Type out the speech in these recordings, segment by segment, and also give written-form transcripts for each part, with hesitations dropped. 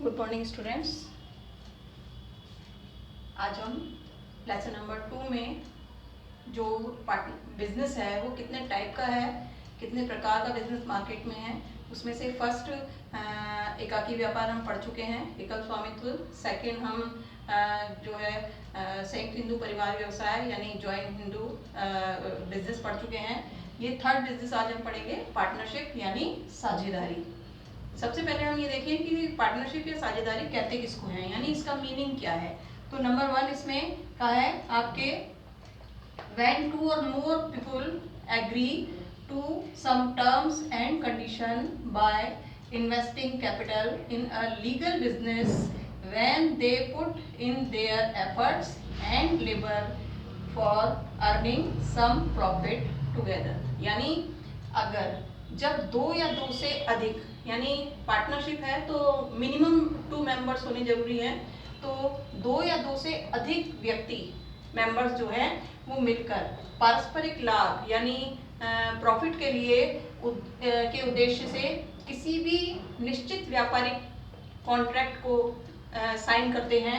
Good morning students. आज हम lesson number 2 में जो बिजनेस है वो कितने टाइप का है, कितने प्रकार का बिजनेस मार्केट में है, उसमें से फर्स्ट एकाकी व्यापार हम पढ़ चुके हैं, एकल स्वामित्व। सेकंड हम जो है संयुक्त हिंदू परिवार व्यवसाय यानी जॉइंट हिंदू बिजनेस पढ़ चुके हैं। ये थर्ड बिजनेस आज हम पढ़ेंगे, पार्टनरशिप यानी साझेदारी। सबसे पहले हम ये देखें कि पार्टनरशिप या साझेदारी कहते किसको हैं, यानी इसका मीनिंग क्या है। तो नंबर 1 इसमें कहा है आपके when two or more people agree to some terms and condition by investing capital in a legal business when they put in their efforts and labor for earning some profit together। यानी अगर जब दो या दो से अधिक, यानी partnership है तो मिनिमम 2 मेंबर्स होने जरूरी हैं, तो 2 या 2 से अधिक व्यक्ति मेंबर्स जो हैं वो मिलकर पारस्परिक लाभ यानी प्रॉफिट के लिए के उद्देश्य से किसी भी निश्चित व्यापारिक कॉन्ट्रैक्ट को साइन करते हैं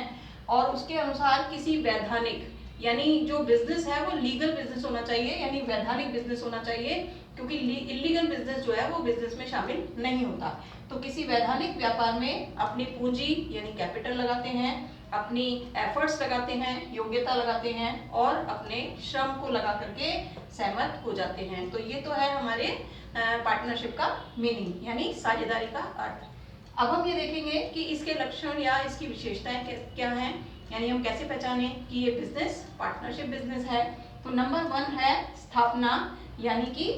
और उसके अनुसार किसी वैधानिक, यानी जो बिजनेस है वो लीगल बिजनेस होना चाहिए, यानी वैधानिक बिजनेस होना चाहिए, क्योंकि इलीगल बिजनेस जो है वो बिजनेस में शामिल नहीं होता। तो किसी वैधानिक व्यापार में अपनी पूंजी यानी कैपिटल लगाते हैं, अपनी एफर्ट्स लगाते हैं, योग्यता लगाते हैं और अपने श्रम को लगा करके सहमत हो जाते हैं। तो ये तो है हमारे पार्टनरशिप का मीनिंग यानी साझेदारी का अर्थ। अब हम ये देखेंगे कि इसके लक्षण या इसकी विशेषताएं क्या हैं, यानी हम कैसे पहचानें कि ये बिजनेस पार्टनरशिप बिजनेस है। तो नंबर 1 है स्थापना यानी कि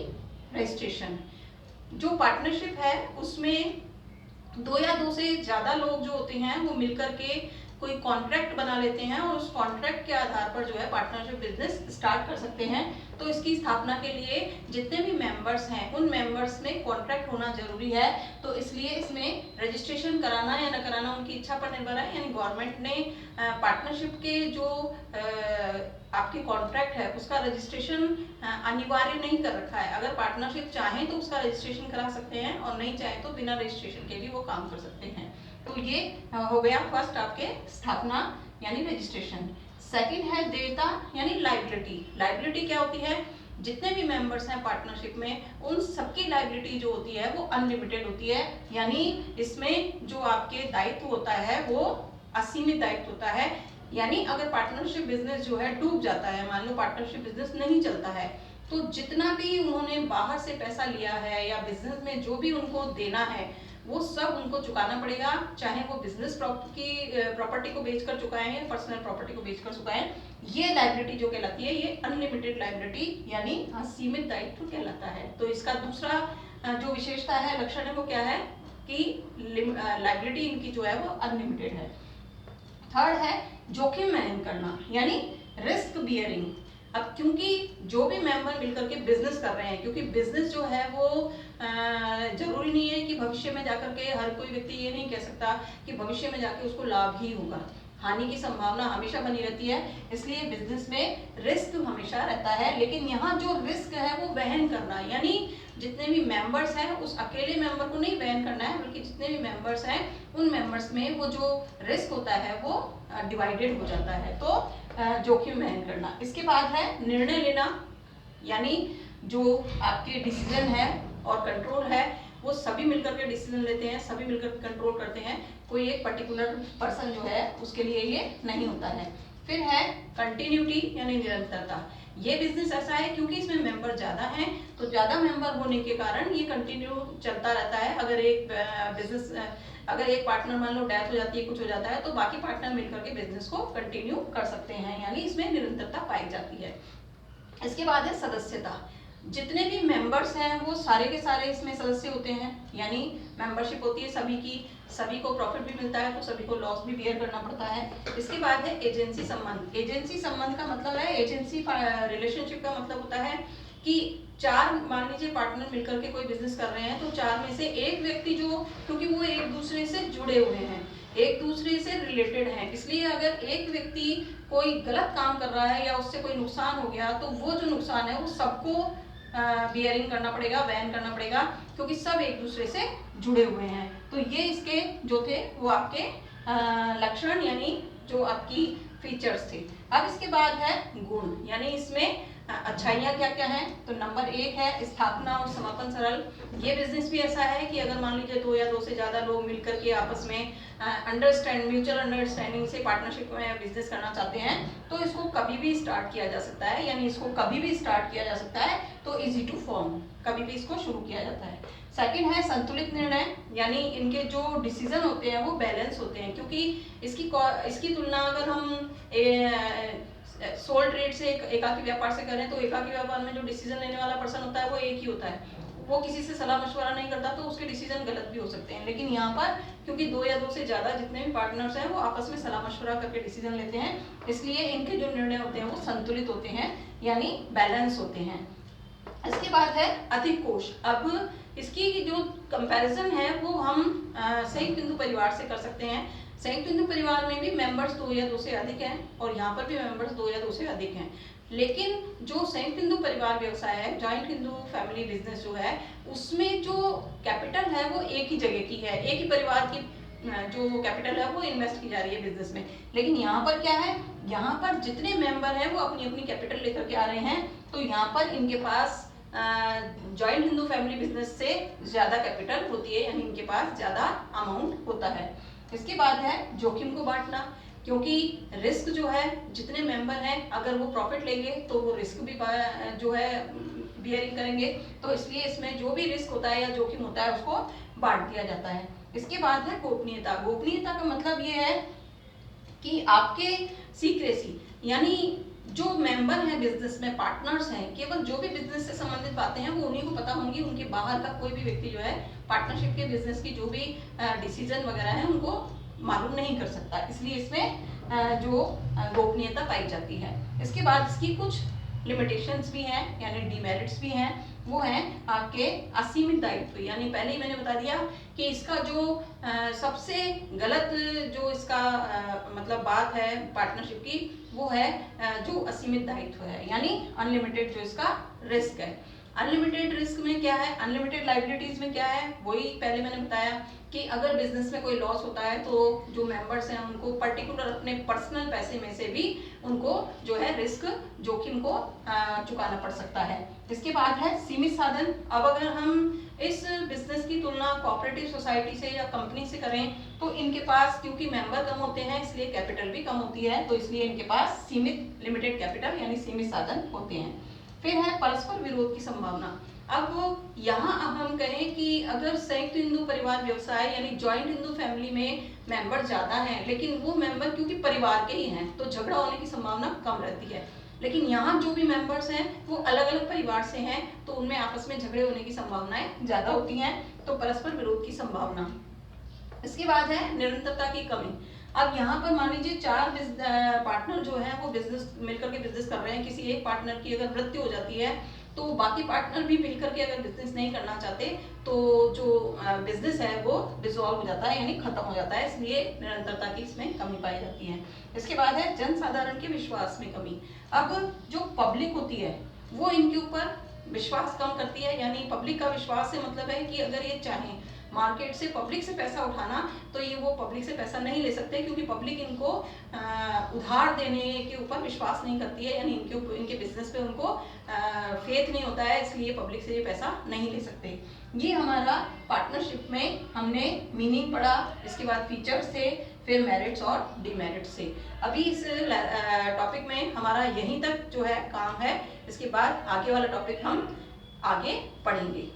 रजिस्ट्रेशन। जो पार्टनरशिप है उसमें 2 या 2 से ज्यादा लोग जो होते हैं वो मिलकर के कोई कॉन्ट्रैक्ट बना लेते हैं और उस कॉन्ट्रैक्ट के आधार पर जो है पार्टनरशिप बिजनेस स्टार्ट कर सकते हैं। तो इसकी स्थापना के लिए जितने भी मेंबर्स हैं उन मेंबर्स में कॉन्ट्रैक्ट होना जरूरी है। तो इसलिए इसमें रजिस्ट्रेशन कराना या न कराना उनकी इच्छा पर निर्भर है, यानी गवर्नमेंट ने पार्टनरशिप के जो आपके कॉन्ट्रैक्ट है उसका रजिस्ट्रेशन अनिवार्य नहीं कर रखा है। अगर पार्टनरशिप चाहे तो उसका रजिस्ट्रेशन करा सकते हैं और नहीं चाहे तो बिना रजिस्ट्रेशन के भी वो काम कर सकते हैं। तो ये हो गया फर्स्ट आपके स्थापना यानी रजिस्ट्रेशन। सेकंड है देयता यानी लायबिलिटी। लायबिलिटी क्या होती है, जितने भी मेंबर्स हैं पार्टनरशिप में उन सबकी लायबिलिटी जो होती है वो अनलिमिटेड होती है, यानी इसमें जो आपके दायित्व होता है वो असीमित दायित्व होता है। यानी अगर पार्टनरशिप बिजनेस जो है डूब जाता है, मान लो पार्टनरशिप बिजनेस नहीं चलता है, तो जितना भी उन्होंने बाहर से पैसा लिया है या बिजनेस में जो भी उनको देना है वो सब उनको चुकाना पड़ेगा, चाहे वो बिजनेस प्रॉपर्टी को बेचकर चुकाएं या पर्सनल प्रॉपर्टी को बेचकर चुकाएं। ये लायबिलिटी जो कहलाती है ये अनलिमिटेड लायबिलिटी यानी असीमित दायित्व कहलाता है। तो इसका दूसरा जो विशेषता है, लक्षण है, वो क्या है कि लायबिलिटी इनकी जो है वो अनलिमिटेड है। थर्ड है जोखिम वहन करना यानी रिस्क बियरिंग। अब क्योंकि जो भी मेंबर मिलकर के बिजनेस कर रहे हैं, क्योंकि बिजनेस जो है वो जरूरी नहीं है कि भविष्य में जाकर के हर कोई व्यक्ति ये नहीं कह सकता कि भविष्य में जाके उसको लाभ ही होगा, हानि की संभावना हमेशा बनी रहती है। इसलिए बिजनेस में रिस्क हमेशा रहता है, लेकिन यहाँ जो रिस्क है वो वहन करना, यानी जितने भी मेंबर्स हैं उस अकेले मेंबर को नहीं वहन करना है, बल्कि जितने भी मेंबर्स हैं उन मेंबर्स में वो जो रिस्क होता है वो डिवाइडेड हो जाता है। तो जोखिम वहन करना। इसके बाद है निर्णय लेना, यानी जो आपके डिसीजन है और कंट्रोल है वो सभी मिलकर के डिसीजन लेते हैं, सभी मिलकर कंट्रोल करते हैं, कोई एक पर्टिकुलर पर्सन जो है उसके लिए ये नहीं होता है। फिर है कंटिन्यूटी यानी निरंतरता। ये बिजनेस ऐसा है क्योंकि इसमें मेंबर ज्यादा हैं, तो ज्यादा मेंबर होने के कारण ये कंटिन्यू चलता रहता है। अगर एक पार्टनर मान लो डेथ हो जाती है, कुछ हो जाता है, तो बाकी पार्टनर मिलकर के बिजनेस को कंटिन्यू कर सकते हैं, यानी इसमें निरंतरता पाई जाती है। इसके बाद है सदस्यता। जितने भी मेंबर्स हैं वो सारे के सारे इसमें सदस्य होते हैं, यानी मेंबरशिप होती है सभी की, सभी को प्रॉफिट भी मिलता है तो सभी को लॉस भी बियर करना पड़ता है। इसके बाद है एजेंसी संबंध। एजेंसी संबंध का मतलब है, एजेंसी रिलेशनशिप का मतलब होता है कि 4 मान लीजिए पार्टनर मिलकर के कोई बिजनेस कर रहे हैं, तो 4 में से एक व्यक्ति जो, क्योंकि वो एक दूसरे से जुड़े हुए हैं, एक दूसरे से रिलेटेड हैं, इसलिए अगर एक व्यक्ति कोई गलत काम कर रहा है या उससे कोई नुकसान हो गया तो वो जो नुकसान है वो सबको बियरिंग करना पड़ेगा, वहन करना पड़ेगा, क्योंकि सब एक दूसरे से जुड़े हुए हैं। तो ये इसके जो थे वो आपके लक्षण यानी जो आपकी फीचर्स थे। अब इसके बाद है गुण, यानी इसमें अच्छाइयाँ क्या क्या हैं। तो नंबर 1 है स्थापना और समापन सरल। ये बिजनेस भी ऐसा है कि अगर मान लीजिए 2 या 2 से ज़्यादा लोग मिलकर के आपस में म्यूचुअल अंडरस्टैंडिंग से पार्टनरशिप में बिजनेस करना चाहते हैं तो इसको कभी भी स्टार्ट किया जा सकता है, यानी इसको कभी भी स्टार्ट किया जा सकता है। तो इजी टू फॉर्म, कभी भी इसको शुरू किया जाता है। सेकंड है संतुलित निर्णय, यानी इनके जो डिसीजन होते हैं वो बैलेंस होते हैं, क्योंकि इसकी तुलना अगर हम सोल ट्रेड से एकाकी व्यापार से करें तो एकाकी व्यापार में जो डिसीजन लेने वाला पर्सन होता है वो एक ही होता है, वो किसी से सलाह मशवरा नहीं करता, तो उसके डिसीजन गलत भी हो सकते हैं। लेकिन यहाँ पर क्योंकि 2 या 2 से ज़्यादा जितने भी पार्टनर्स हैं वो आपस में सलाह मशवरा करके डिसीजन लेते हैं, इसलिए इनके जो निर्णय होते हैं वो संतुलित होते हैं, यानी बैलेंस होते हैं। इसके बाद है अधिक कोष। अब इसकी जो कंपैरिजन है वो हम संयुक्त हिंदू परिवार से कर सकते हैं। संयुक्त हिंदू परिवार में भी मेंबर्स 2 या 2 से अधिक हैं और यहाँ पर भी मेंबर्स 2 या 2 से अधिक हैं, लेकिन जो संयुक्त हिंदू परिवार व्यवसाय है, जॉइंट हिंदू फैमिली बिजनेस जो है, उसमें जो कैपिटल है वो एक ही जगह की है, एक ही परिवार की जो कैपिटल है वो इन्वेस्ट की जा रही है बिजनेस में। लेकिन यहाँ पर क्या है, यहाँ पर जितने मेंबर हैं वो अपनी अपनी कैपिटल लेकर के आ रहे हैं, तो यहाँ पर इनके पास जॉइंट हिंदू फैमिली बिजनेस से ज़्यादा कैपिटल होती है, यानी इनके पास ज़्यादा अमाउंट होता है। इसके बाद है जोखिम को बांटना, क्योंकि रिस्क जो है जितने मेंबर हैं अगर वो प्रॉफिट लेंगे तो वो रिस्क भी जो है बियरिंग करेंगे, तो इसलिए इसमें जो भी रिस्क होता है या जोखिम होता है उसको बांट दिया जाता है। इसके बाद है गोपनीयता। गोपनीयता का मतलब ये है कि आपके सीक्रेसी, यानी जो मेंबर हैं बिजनेस में, पार्टनर्स हैं, केवल जो भी बिजनेस से संबंधित बातें हैं वो उन्हीं को पता होंगी, उनके बाहर का कोई भी व्यक्ति जो है पार्टनरशिप के बिजनेस की जो भी डिसीजन वगैरह है उनको मालूम नहीं कर सकता, इसलिए इसमें जो गोपनीयता पाई जाती है। इसके बाद इसकी कुछ लिमिटेशंस भी हैं, यानी डिमेरिट्स भी हैं, वो हैं आपके असीमित दायित्व, यानी पहले ही मैंने बता दिया कि इसका जो सबसे गलत जो इसका मतलब बात है पार्टनरशिप की, वो है जो असीमित दायित्व है, यानी अनलिमिटेड जो इसका रिस्क है। अनलिमिटेड रिस्क में क्या है, अनलिमिटेड लाइबिलिटीज में क्या है, वही पहले मैंने बताया कि अगर बिजनेस में कोई लॉस होता है तो जो मेंबर्स हैं उनको पर्टिकुलर अपने पर्सनल पैसे में से भी उनको जो है रिस्क जोखिम को चुकाना पड़ सकता है। इसके बाद है सीमित साधन। अब अगर हम इस बिजनेस की तुलना कोऑपरेटिव सोसाइटी से या कंपनी से करें तो इनके पास क्योंकि मेंबर कम होते हैं इसलिए कैपिटल भी कम होती है, तो इसलिए इनके पास सीमित लिमिटेड कैपिटल यानी सीमित साधन होते हैं। फिर है परस्पर विरोध की संभावना। अब यहाँ हम कहें कि अगर संयुक्त हिंदू परिवार व्यवसाय यानी जॉइंट हिंदू फैमिली में मेंबर ज़्यादा हैं, लेकिन वो मेंबर क्योंकि परिवार के ही हैं तो झगड़ा होने की संभावना कम रहती है, लेकिन यहाँ जो भी मेंबर्स हैं वो अलग अलग परिवार से हैं तो उनमें आपस में झगड़े होने की संभावनाएं ज़्यादा होती हैं, तो परस्पर विरोध की संभावना। इसके बाद है निरंतरता की कमी। अब यहाँ पर मान लीजिए 4 पार्टनर जो है वो बिजनेस मिलकर के बिजनेस कर रहे हैं, किसी एक पार्टनर की अगर मृत्यु हो जाती है तो बाकी पार्टनर भी मिलकर के अगर बिजनेस नहीं करना चाहते तो जो बिजनेस है वो डिसॉल्व हो जाता है, यानी खत्म हो जाता है, इसलिए निरंतरता की इसमें कमी पाई जाती है। इसके बाद है जन साधारण के विश्वास में कमी। अब जो पब्लिक होती है वो इनके ऊपर विश्वास कम करती है, यानी पब्लिक का विश्वास से मतलब है कि अगर ये चाहें मार्केट से पब्लिक से पैसा उठाना तो ये वो पब्लिक से पैसा नहीं ले सकते, क्योंकि पब्लिक इनको उधार देने के ऊपर विश्वास नहीं करती है, यानी इनके बिजनेस पे उनको फेथ नहीं होता है, इसलिए पब्लिक से ये पैसा नहीं ले सकते। ये हमारा पार्टनरशिप में हमने मीनिंग पढ़ा, इसके बाद फीचर्स थे, फिर मेरिट्स और डिमेरिट्स से। अभी इस टॉपिक में हमारा यहीं तक जो है काम है, इसके बाद आगे वाला टॉपिक हम आगे पढ़ेंगे।